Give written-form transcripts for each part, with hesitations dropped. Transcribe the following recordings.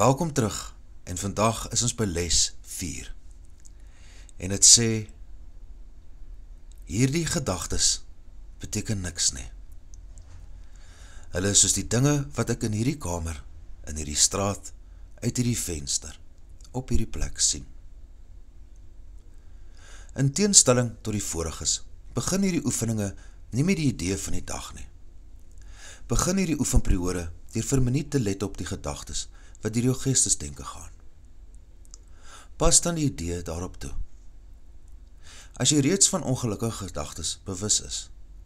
Welkom terug, en vandag is ons by les 4. En het sê, hierdie gedagtes beteken niks nie. Hulle is soos die dinge wat ek in hierdie kamer, in hierdie straat, uit hierdie venster, op hierdie plek sien. In teenstelling tot die voriges, begin hierdie oefeninge nie met die idee van die dag nie. Begin hierdie oefenperiode deur vir 'n minuut te let op die gedagtes wat deur jou geestesdenke gaan. Pas dan die idee daarop toe. As jy reeds van ongelukkige gedagtes bewus is,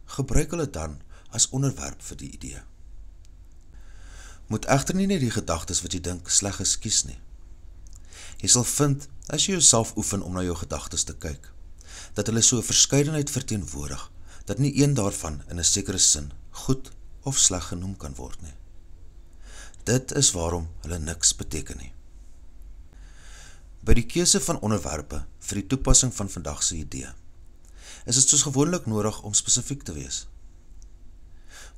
gebruik hulle dan as onderwerp vir die idee. Moet egter nie net die gedagtes wat jy dink sleg is kies nie. Jy sal vind, as jy jouself oefen om na jou gedagtes te kyk, dat hulle so 'n verskeidenheid verteenwoordig, dat nie een daarvan in 'n sekere sin goed of sleg genoem kan word nie. Dit is waarom hulle niks beteken nie. By die keuse van onderwerpe vir die toepassing van vandag se idee, is dit soos gewoonlik nodig om spesifiek te wees.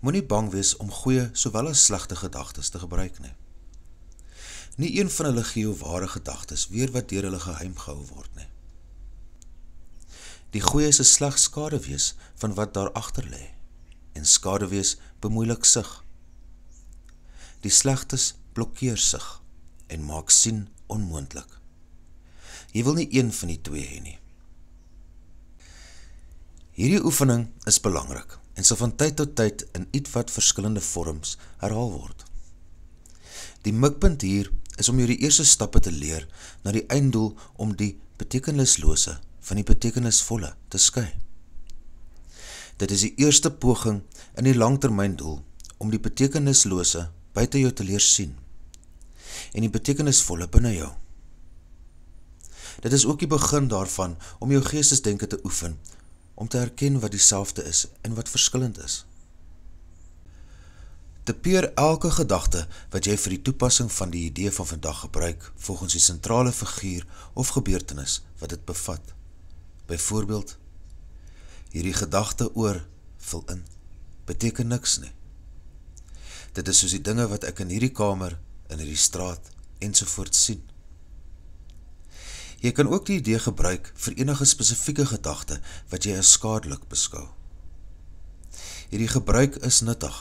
Moenie bang wees om goeie sowel as slegte gedagtes te gebruik nie. Nie een van hulle gee jou ware gedagtes weer wat deur hulle geheim gehou word nie. Die goeie is 'n slegs skaduwees van wat daar agter lê, en skaduwees bemoeilik sig. Die slegtes blokkeer sig en maak sien onmoontlik. Jy wil nie een van die twee hê nie. Hierdie oefening is belangrik en sal van tyd tot tyd in ietwat verskillende vorms herhaal word. Die mikpunt hier is om jou die eerste stappe te leer na die einddoel om die betekenislose van die betekenisvolle te skei. Dit is die eerste poging in die langtermyndoel om die betekenislose buite jou te leer sien en die betekenisvolle binne jou. Dit is ook die begin daarvan om jou geestesdenke te oefen, om te herken wat dieselfde is en wat verskillend is. Typeer elke gedagte wat jy vir die toepassing van die idee van vandag gebruik, volgens die sentrale figuur of gebeurtenis wat dit bevat. Byvoorbeeld, hierdie gedagte oor, vul in, beteken niks nie. Dit is soos die dinge wat ek in hierdie kamer, in hierdie straat, ensovoort sien. Jy kan ook die idee gebruik vir enige spesifieke gedagte wat jy as skadelik beskou. Hierdie gebruik is nuttig,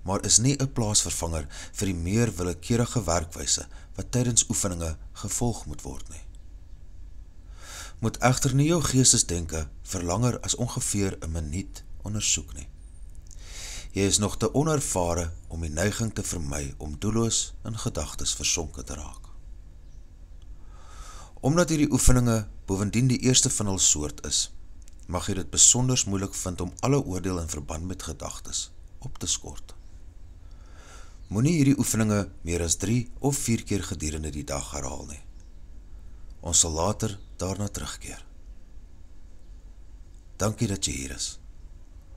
maar is nie 'n plaasvervanger vir die meer willekeurige werkwyse wat tydens oefeninge gevolg moet word nie. Moet egter nie jou geestesdenke vir langer as ongeveer 'n minuut ondersoek nie. Jy is nog te onervare om die neiging te vermy om doelloos in gedagtes versonke te raak. Omdat hierdie oefeninge bovendien die eerste van hul soort is, mag jy dit besonders moeilik vind om alle oordeel in verband met gedagtes op te skort. Moenie hierdie oefeninge meer as 3 of 4 keer gedurende die dag herhaal nie. Ons sal later daarna terugkeer. Dankie dat jy hier is.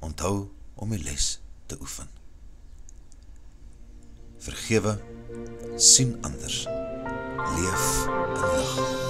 Onthou om die les te oefen. Vergewe, sien anders, leef in lig.